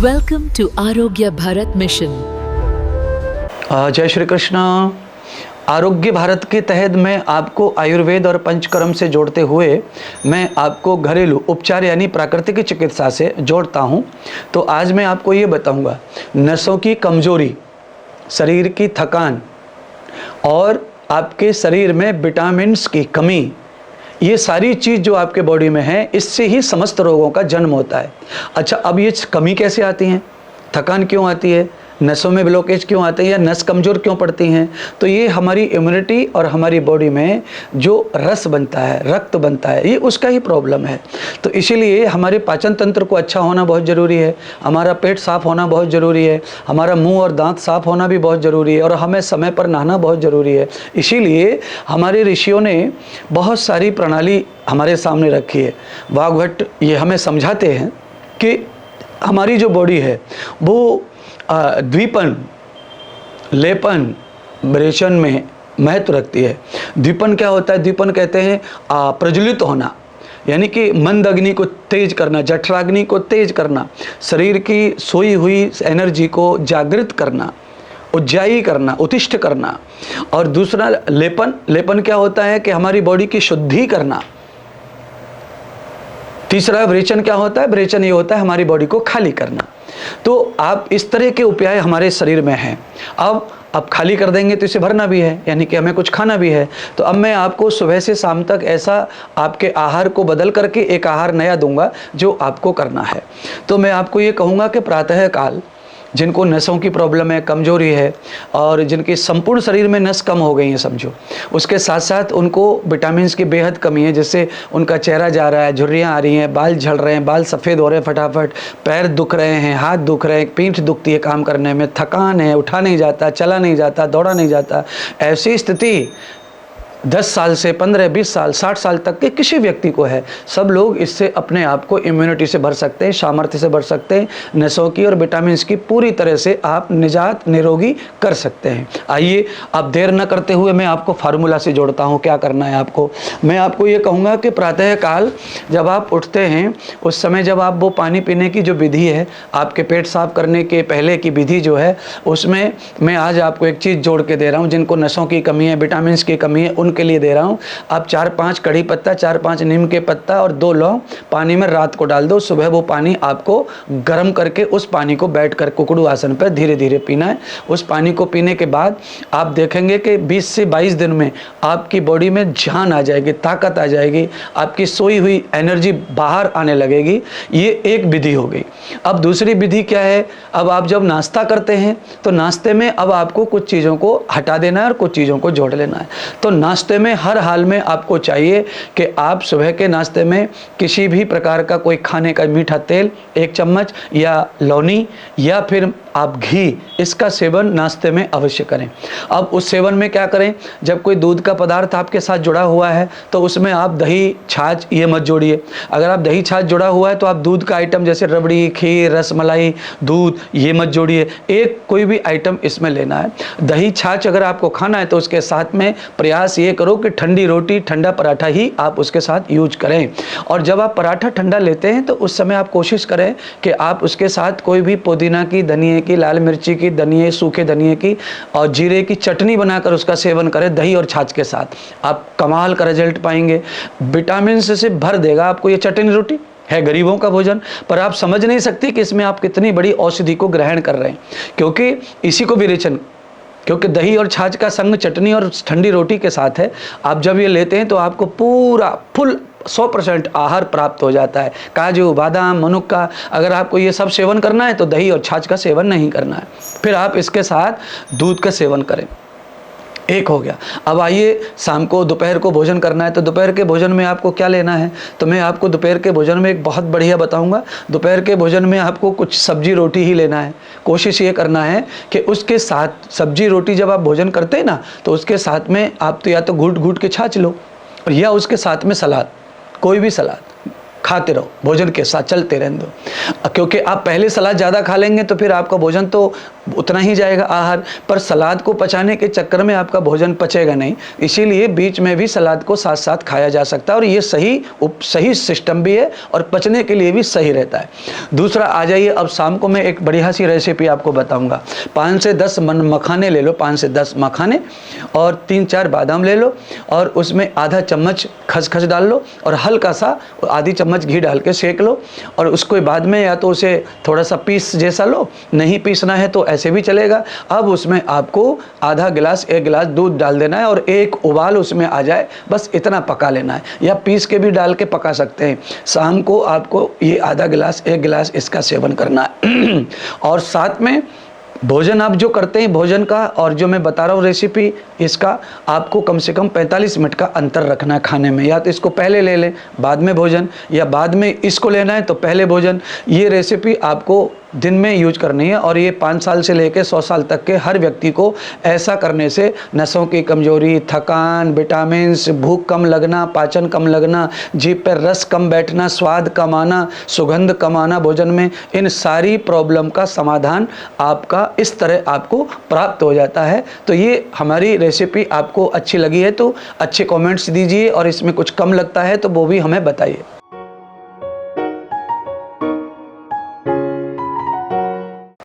Welcome to Arogya Bharat Mission. जय श्री कृष्ण। आरोग्य भारत के तहत मैं आपको आयुर्वेद और पंचकर्म से जोड़ते हुए मैं आपको घरेलू उपचार यानी प्राकृतिक चिकित्सा से जोड़ता हूं। तो आज मैं आपको ये बताऊंगा नसों की कमजोरी, शरीर की थकान और आपके शरीर में विटामिन्स की कमी, ये सारी चीज़ जो आपके बॉडी में है इससे ही समस्त रोगों का जन्म होता है। अच्छा, अब ये कमी कैसे आती है, थकान क्यों आती है, नसों में ब्लॉकेज क्यों आते हैं या नस कमज़ोर क्यों पड़ती हैं? तो ये हमारी इम्यूनिटी और हमारी बॉडी में जो रस बनता है, रक्त बनता है, ये उसका ही प्रॉब्लम है। तो इसीलिए हमारे पाचन तंत्र को अच्छा होना बहुत ज़रूरी है, हमारा पेट साफ़ होना बहुत ज़रूरी है, हमारा मुंह और दांत साफ़ होना भी बहुत ज़रूरी है और हमें समय पर नहाना बहुत ज़रूरी है। इसीलिए हमारे ऋषियों ने बहुत सारी प्रणाली हमारे सामने रखी है। वाग्भट ये हमें समझाते हैं कि हमारी जो बॉडी है वो द्विपन, लेपन, विरेचन में महत्व रखती है। द्विपन क्या होता है? द्विपन कहते हैं प्रज्वलित होना, यानी कि मंद अग्नि को तेज करना, जठराग्नि को तेज करना, शरीर की सोई हुई एनर्जी को जागृत करना, उज्जाई करना, उत्तिष्ठ करना। और दूसरा लेपन, लेपन क्या होता है कि हमारी बॉडी की शुद्धि करना। तीसरा विरेचन क्या होता है? विरेचन ये होता है हमारी बॉडी को खाली करना। तो आप इस तरह के उपाय हमारे शरीर में हैं। अब खाली कर देंगे तो इसे भरना भी है, यानी कि हमें कुछ खाना भी है। तो अब मैं आपको सुबह से शाम तक ऐसा आपके आहार को बदल करके एक आहार नया दूंगा जो आपको करना है। तो मैं आपको ये कहूँगा कि प्रातः काल जिनको नसों की प्रॉब्लम है, कमजोरी है और जिनके संपूर्ण शरीर में नस कम हो गई हैं समझो, उसके साथ साथ उनको विटामिन्स की बेहद कमी है, जिससे उनका चेहरा जा रहा है, झुर्रियाँ आ रही हैं, बाल झड़ रहे हैं, बाल सफ़ेद हो रहे हैं फटाफट, पैर दुख रहे हैं, हाथ दुख रहे हैं, पीठ दुखती है काम करने में, थकान है, उठा नहीं जाता, चला नहीं जाता, दौड़ा नहीं जाता। ऐसी स्थिति 10 साल से 15, 20 साल, 60 साल तक के किसी व्यक्ति को है। सब लोग इससे अपने आप को इम्यूनिटी से भर सकते हैं, सामर्थ्य से भर सकते हैं, नसों की और विटामिन्स की पूरी तरह से आप निजात निरोगी कर सकते हैं। आइए आप देर न करते हुए मैं आपको फार्मूला से जोड़ता हूँ। क्या करना है आपको? मैं आपको ये कहूँगा कि प्रातः काल जब आप उठते हैं उस समय जब आप वो पानी पीने की जो विधि है, आपके पेट साफ करने के पहले की विधि जो है, उसमें मैं आज आपको एक चीज़ जोड़ के दे रहा हूँ। जिनको नसों की कमी है, विटामिन्स की कमी है, के लिए दे रहा हूं। आप 4-5 कड़ी पत्ता, 4-5 नीम के पत्ता और 2 लौंग पानी में रात को डाल दो। सुबह वो पानी आपको गर्म करके उस पानी को बैठकर कुकड़ू आसन पर धीरे धीरे पीना है। उस पानी को पीने के बाद आप देखेंगे कि 20 से 22 दिन में आपकी बॉडी में जान आ जाएगी, ताकत आ जाएगी, आपकी सोई हुई एनर्जी बाहर आने लगेगी। ये एक विधि हो गई। अब दूसरी विधि क्या है? अब आप जब नाश्ता करते हैं तो नाश्ते में अब आपको कुछ चीज़ों को हटा देना है और कुछ चीज़ों को जोड़ लेना है। तो नाश्ते में हर हाल में आपको चाहिए कि आप सुबह के नाश्ते में किसी भी प्रकार का कोई खाने का मीठा तेल 1 चम्मच या लौनी या फिर आप घी, इसका सेवन नाश्ते में अवश्य करें। अब उस सेवन में क्या करें? जब कोई दूध का पदार्थ आपके साथ जुड़ा हुआ है तो उसमें आप दही, छाछ ये मत जोड़िए। अगर आप दही, छाछ जुड़ा हुआ है तो आप दूध का आइटम जैसे रबड़ी, खीर, रसमलाई, दूध ये मत जोड़िए। एक कोई भी आइटम इसमें लेना है। दही, छाछ अगर आपको खाना है तो उसके साथ में प्रयास ये करो कि ठंडी रोटी, ठंडा पराठा ही आप उसके साथ यूज करें। और जब आप पराठा ठंडा लेते हैं तो उस समय आप कोशिश करें कि आप उसके साथ कोई भी पुदीना की, धनिए की, लाल मिर्ची की, धनिए, सूखे धनिए की और जीरे की चटनी बनाकर उसका सेवन करें दही और छाछ के साथ। आप कमाल का रिजल्ट पाएंगे। विटामिन से भर देगा आपको ये चटनी रोटी। है गरीबों का भोजन, पर आप समझ नहीं सकते कि इसमें आप कितनी बड़ी औषधि को ग्रहण कर रहे हैं, क्योंकि इसी को विरेचन, क्योंकि दही और छाछ का संग चटनी और ठंडी रोटी के साथ है। आप जब ये लेते हैं तो आपको पूरा फुल 100% आहार प्राप्त हो जाता है। काजू, बादाम, मनुक्का, अगर आपको ये सब सेवन करना है तो दही और छाछ का सेवन नहीं करना है। फिर आप इसके साथ दूध का सेवन करें। एक हो गया। अब आइए शाम को, दोपहर को भोजन करना है तो दोपहर के भोजन में आपको क्या लेना है? तो मैं आपको दोपहर के भोजन में एक बहुत बढ़िया बताऊंगा। दोपहर के भोजन में आपको कुछ सब्जी रोटी ही लेना है। कोशिश ये करना है कि उसके साथ सब्जी रोटी जब आप भोजन करते हैं ना तो उसके साथ में आप तो या तो घूट घूट के छाछ लो या उसके साथ में सलाद, कोई भी सलाद खाते रहो, भोजन के साथ चलते रहने दो। क्योंकि आप पहले सलाद ज़्यादा खा लेंगे तो फिर आपका भोजन तो उतना ही जाएगा आहार, पर सलाद को पचाने के चक्कर में आपका भोजन पचेगा नहीं। इसीलिए बीच में भी सलाद को साथ साथ खाया जा सकता है और ये सही सिस्टम भी है और पचने के लिए भी सही रहता है। दूसरा, आ जाइए अब शाम को मैं एक बढ़िया सी रेसिपी आपको बताऊंगा। 5 से 10 मखाने ले लो, 5 से 10 मखाने और 3-4 बादाम ले लो और उसमें आधा चम्मच खसखस डाल लो और हल्का सा आधी चम्मच घी डाल के सेक लो और उसको बाद में या तो उसे थोड़ा सा पीस जैसा लो, नहीं पीसना है तो ऐसे भी चलेगा। अब उसमें आपको आधा गिलास 1 गिलास दूध डाल देना है और एक उबाल उसमें आ जाए, बस इतना पका लेना है, या पीस के भी डाल के पका सकते हैं। शाम को आपको ये आधा गिलास 1 गिलास इसका सेवन करना है। और साथ में भोजन आप जो करते हैं भोजन का और जो मैं बता रहा हूँ रेसिपी, इसका आपको कम से कम 45 मिनट का अंतर रखना है खाने में। या तो इसको पहले ले लें बाद में भोजन, या बाद में इसको लेना है तो पहले भोजन। ये रेसिपी आपको दिन में यूज करनी है और ये 5 साल से लेकर 100 साल तक के हर व्यक्ति को ऐसा करने से नसों की कमजोरी, थकान, विटामिन्स, भूख कम लगना, पाचन कम लगना, जीभ पर रस कम बैठना, स्वाद कम आना, सुगंध कम आना भोजन में, इन सारी प्रॉब्लम का समाधान आपका इस तरह आपको प्राप्त हो जाता है। तो ये हमारी रेसिपी आपको अच्छी लगी है तो अच्छे कमेंट्स दीजिए और इसमें कुछ कम लगता है तो वो भी हमें बताइए।